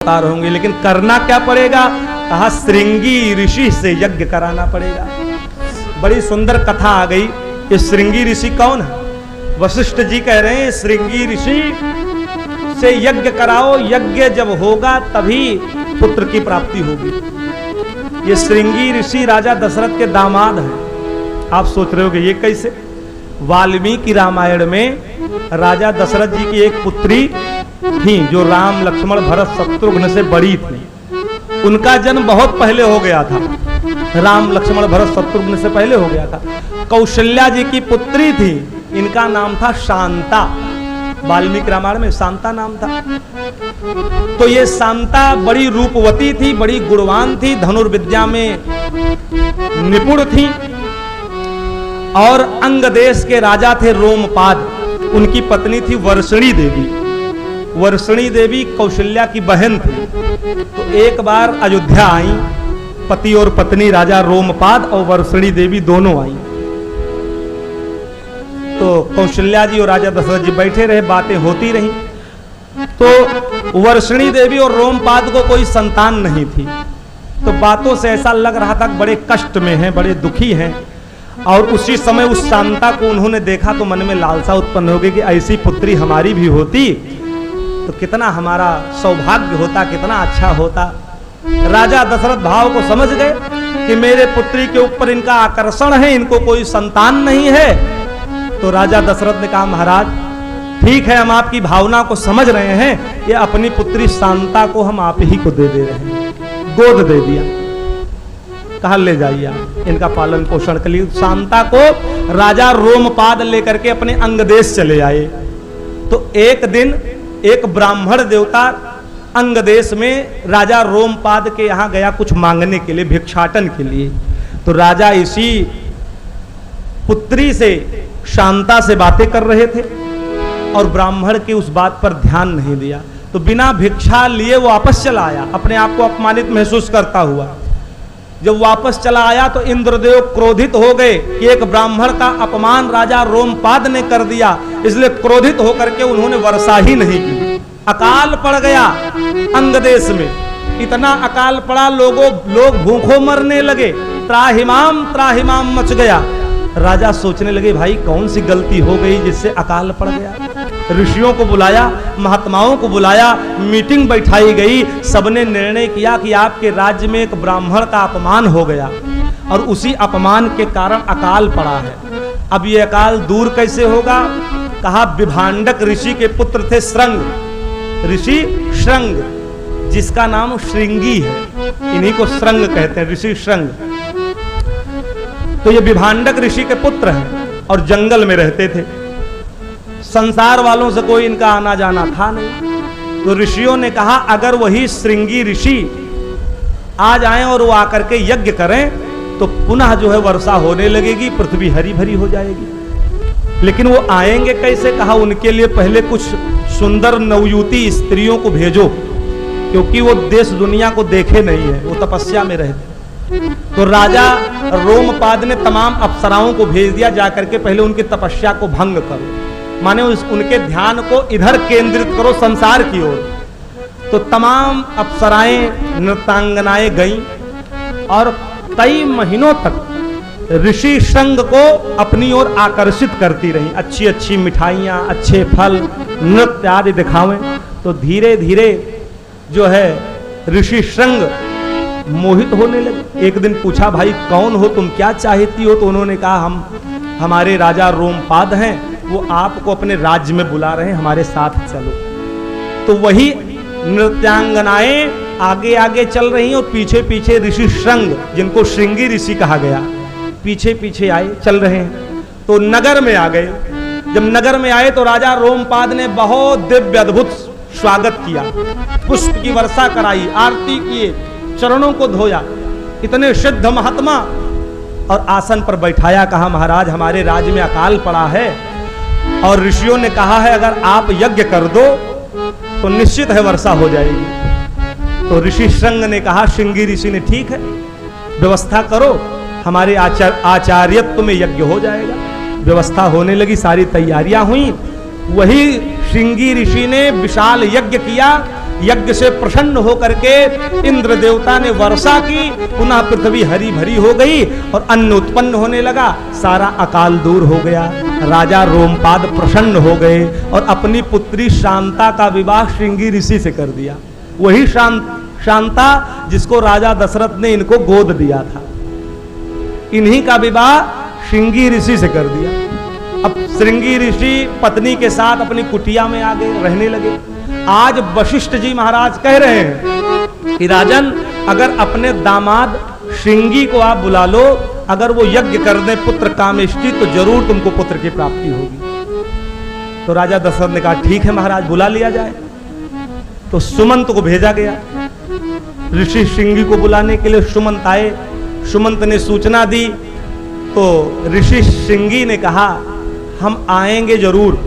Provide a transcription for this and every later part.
अवतार होंगे, लेकिन करना क्या पड़ेगा? कहा श्रृंगी ऋषि से यज्ञ कराना पड़ेगा। बड़ी सुंदर कथा आ गई। ये श्रृंगी ऋषि कौन है? वशिष्ठ जी कह रहे हैं श्रृंगी ऋषि से यज्ञ कराओ, यज्ञ जब होगा तभी पुत्र की प्राप्ति होगी। ये श्रृंगी ऋषि राजा दशरथ के दामाद हैं। आप सोच रहे होगे ये कैसे? वाल्मीकि रामायण में राजा दशरथ जी की एक पुत्री थी जो राम लक्ष्मण भरत शत्रुघ्न से बड़ी थी। उनका जन्म बहुत पहले हो गया था, राम लक्ष्मण भरत शत्रुघ्न से पहले हो गया था। कौशल्या जी की पुत्री थी, इनका नाम था शांता। वाल्मीकि रामायण में शांता नाम था। तो ये शांता बड़ी रूपवती थी, बड़ी गुणवान थी, धनुर्विद्या में निपुण थी। और अंग देश के राजा थे रोमपाद, उनकी पत्नी थी वर्षणी देवी। वर्षणी देवी कौशल्या की बहन थी। तो एक बार अयोध्या आई, पति और पत्नी राजा रोमपाद और वर्षणी देवी दोनों आई। तो कौशल्या जी और राजा दशरथ जी बैठे रहे, बातें होती रही। तो वर्षणी देवी और रोमपाद को कोई संतान नहीं थी। तो बातों से ऐसा लग रहा था कि बड़े कष्ट में हैं, बड़े दुखी हैं। और उसी समय उस शांता को उन्होंने देखा तो मन में लालसा उत्पन्न हो गई कि ऐसी पुत्री हमारी भी होती तो कितना हमारा सौभाग्य होता, कितना अच्छा होता। राजा दशरथ भाव को समझ गए कि मेरे पुत्री के ऊपर इनका आकर्षण है, इनको कोई संतान नहीं है। तो राजा दशरथ ने कहा महाराज ठीक है, हम आपकी भावना को समझ रहे हैं, ये अपनी पुत्री शांता को हम आप ही को दे दे रहे हैं। गोद दे दिया, कहा ले जाइए आप, इनका पालन पोषण के लिए। शांता को राजा रोमपाद लेकर के अपने अंग देश चले आए। तो एक दिन एक ब्राह्मण देवता अंग देश में राजा रोमपाद के यहाँ गया कुछ मांगने के लिए, भिक्षाटन के लिए। तो राजा इसी पुत्री से शांता से बातें कर रहे थे और ब्राह्मण की उस बात पर ध्यान नहीं दिया। तो बिना भिक्षा लिए वो वापस चला आया, अपने आप को अपमानित महसूस करता हुआ। जब वापस चला आया तो इंद्रदेव क्रोधित हो गए कि एक ब्राह्मण का अपमान राजा रोमपाद ने कर दिया, इसलिए क्रोधित होकर के उन्होंने वर्षा ही नहीं की। अकाल पड़ गया अंग देश में, इतना अकाल पड़ा लोग भूखों मरने लगे, त्राहिमाम त्राहिमाम मच गया। राजा सोचने लगे भाई कौन सी गलती हो गई जिससे अकाल पड़ गया। ऋषियों को बुलाया, महात्माओं को बुलाया, मीटिंग बैठाई गई। सबने निर्णय किया कि आपके राज्य में एक ब्राह्मण का अपमान हो गया और उसी अपमान के कारण अकाल पड़ा है। अब ये अकाल दूर कैसे होगा? कहा विभांडक ऋषि के पुत्र थे श्रृंग, ऋषि श्रृंग, जिसका नाम श्रृंगी है, इन्हीं को श्रृंग कहते हैं, ऋषि श्रृंग। तो ये विभांडक ऋषि के पुत्र हैं और जंगल में रहते थे। संसार वालों से कोई इनका आना जाना था नहीं। तो ऋषियों ने कहा अगर वही श्रृंगी ऋषि आ जाएं और वो आकर के यज्ञ करें तो पुनः जो है वर्षा होने लगेगी, पृथ्वी हरी भरी हो जाएगी। लेकिन वो आएंगे कैसे? कहा उनके लिए पहले कुछ सुंदर नवयुवती स्त्रियों को भेजो, क्योंकि वो देश दुनिया को देखे नहीं है, वो तपस्या में रहते। तो राजा रोमपाद ने तमाम अप्सराओं को भेज दिया, जाकर के पहले उनकी तपस्या को भंग करो, माने उनके ध्यान को इधर केंद्रित करो संसार की ओर। तो तमाम अप्सराएं नृत्यांगनाएं गईं और कई महीनों तक ऋषि श्रृंग को अपनी ओर आकर्षित करती रहीं। अच्छी अच्छी मिठाइयां, अच्छे फल, नृत्य आदि दिखावें। तो धीरे धीरे जो है ऋषि श्रृंग मोहित होने लगे। एक दिन पूछा भाई कौन हो तुम, क्या चाहती हो? तो उन्होंने कहा हम हमारे राजा रोमपाद हैं, वो आपको अपने राज्य में बुला रहे हैं, हमारे साथ चलो। तो वही नृत्यांगनाएं आगे आगे चल रही और पीछे पीछे ऋषि श्रृंग, जिनको श्रृंगी ऋषि कहा गया, पीछे पीछे आए, चल रहे हैं। तो नगर में आ गए। जब नगर में आए तो राजा रोमपाद ने बहुत दिव्य अद्भुत स्वागत किया, पुष्प की वर्षा कराई, आरती किए, चरणों को धोया, इतने सिद्ध महात्मा, और आसन पर बैठाया। कहा महाराज हमारे राज्य में अकाल पड़ा है और ऋषियों ने कहा है अगर आप यज्ञ कर दो तो निश्चित है वर्षा हो जाएगी। तो ऋषि श्रृंग ने कहा, श्रृंगी ऋषि ने ठीक है व्यवस्था करो, हमारे आचार्यत्व में यज्ञ हो जाएगा। व्यवस्था होने लगी, सारी तैयारियां हुई। वही श्रृंगी ऋषि ने विशाल यज्ञ किया यज्ञ से प्रसन्न होकर के इंद्र देवता ने वर्षा की, पुनः पृथ्वी हरी भरी हो गई और अन्न उत्पन्न होने लगा, सारा अकाल दूर हो गया। राजा रोमपाद प्रसन्न हो गए और अपनी पुत्री शांता का विवाह श्रृंगी ऋषि से कर दिया। वही शांता जिसको राजा दशरथ ने इनको गोद दिया था, इन्हीं का विवाह श्रृंगी ऋषि से कर दिया। अब श्रृंगी ऋषि पत्नी के साथ अपनी कुटिया में आ गए, रहने लगे। आज वशिष्ठ जी महाराज कह रहे हैं कि राजन, अगर अपने दामाद श्रृंगी को आप बुला लो, अगर वो यज्ञ कर दे पुत्र कामेष्टि, तो जरूर तुमको पुत्र की प्राप्ति होगी। तो राजा दशरथ ने कहा ठीक है महाराज, बुला लिया जाए। तो सुमंत को भेजा गया ऋषि श्रृंगी को बुलाने के लिए। सुमंत आए, सुमंत ने सूचना दी तो ऋषि श्रृंगी ने कहा हम आएंगे जरूर,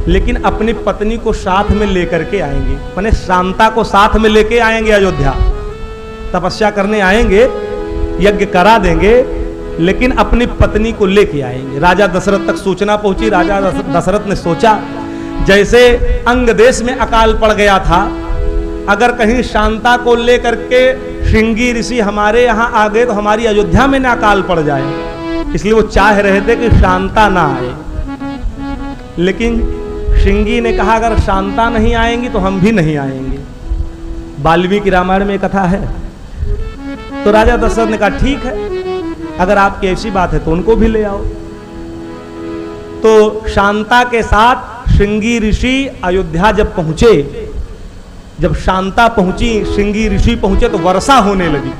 लेकिन अपनी पत्नी को साथ में लेकर के आएंगे, माने शांता को साथ में लेके आएंगे। अयोध्या तपस्या करने आएंगे, यज्ञ करा देंगे, लेकिन अपनी पत्नी को लेके आएंगे। राजा दशरथ तक सूचना पहुंची। राजा दशरथ ने सोचा, जैसे अंग देश में अकाल पड़ गया था, अगर कहीं शांता को लेकर के श्रृंगी ऋषि हमारे यहाँ आ गए तो हमारी अयोध्या में ना अकाल पड़ जाए, इसलिए वो चाह रहे थे कि शांता ना आए। लेकिन श्रृंगी ने कहा अगर शांता नहीं आएंगी तो हम भी नहीं आएंगे। वाल्मीकि रामायण में कथा है। तो राजा दशरथ ने कहा ठीक है, अगर आपकी ऐसी बात है तो उनको भी ले आओ। तो शांता के साथ श्रृंगी ऋषि अयोध्या जब पहुंचे, जब शांता पहुंची, श्रृंगी ऋषि पहुंचे तो वर्षा होने लगी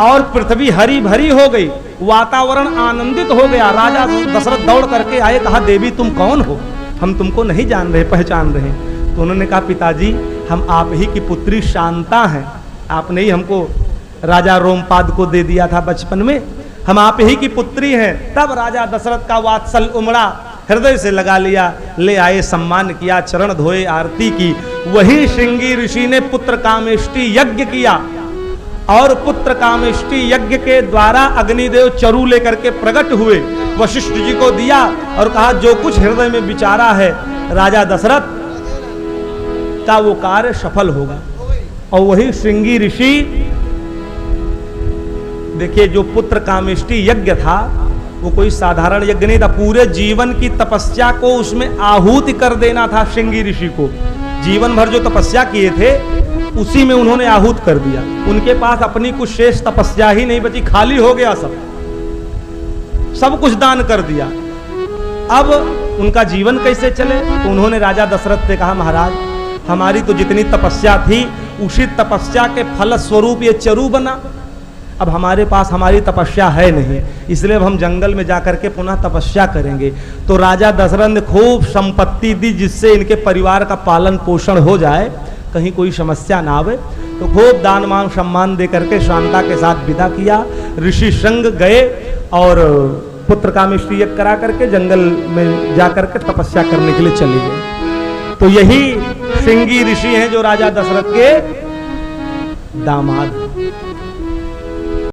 और पृथ्वी हरी भरी हो गई, वातावरण आनंदित हो गया। राजा दशरथ दौड़ करके आए, कहा देवी तुम कौन हो, हम तुमको नहीं जान रहे, पहचान रहे। तो उन्होंने कहा पिताजी हम आप ही की पुत्री शांता हैं, आपने ही हमको राजा रोमपाद को दे दिया था बचपन में, हम आप ही की पुत्री हैं। तब राजा दशरथ का वात्सल्य उमड़ा, हृदय से लगा लिया, ले आए, सम्मान किया, चरण धोए, आरती की। वही श्रृंगी ऋषि ने पुत्र कामेष्टि यज्ञ किया और पुत्र कामेष्टि यज्ञ के द्वारा अग्निदेव चरु लेकर के प्रकट हुए, वशिष्ठ जी को दिया और कहा जो कुछ हृदय में विचारा है राजा दशरथ का वो कार्य सफल होगा। और वही श्रृंगी ऋषि, देखिए जो पुत्र कामेष्टि यज्ञ था वो कोई साधारण यज्ञ नहीं था, पूरे जीवन की तपस्या को उसमें आहुति कर देना था। श्रृंगी ऋषि को जीवन भर जो तपस्या किए थे उसी में उन्होंने आहूत कर दिया। उनके पास अपनी कुछ शेष तपस्या ही नहीं बची, खाली हो गया, सब कुछ दान कर दिया। अब उनका जीवन कैसे चले? तो उन्होंने राजा दशरथ से कहा महाराज हमारी तो जितनी तपस्या थी उसी तपस्या के फल स्वरूप ये चरु बना, अब हमारे पास हमारी तपस्या है नहीं, इसलिए अब हम जंगल में जाकर के पुनः तपस्या करेंगे। तो राजा दशरथ ने खूब संपत्ति दी जिससे इनके परिवार का पालन पोषण हो जाए, कहीं कोई समस्या ना आवे। तो खूब दान मान सम्मान दे करके शांता के साथ विदा किया। ऋषि संग गए और पुत्र कामेष्टि यज्ञ करा करके जंगल में जाकर के तपस्या करने के लिए चले गए। तो यही श्रृंगी ऋषि हैं जो राजा दशरथ के दामाद।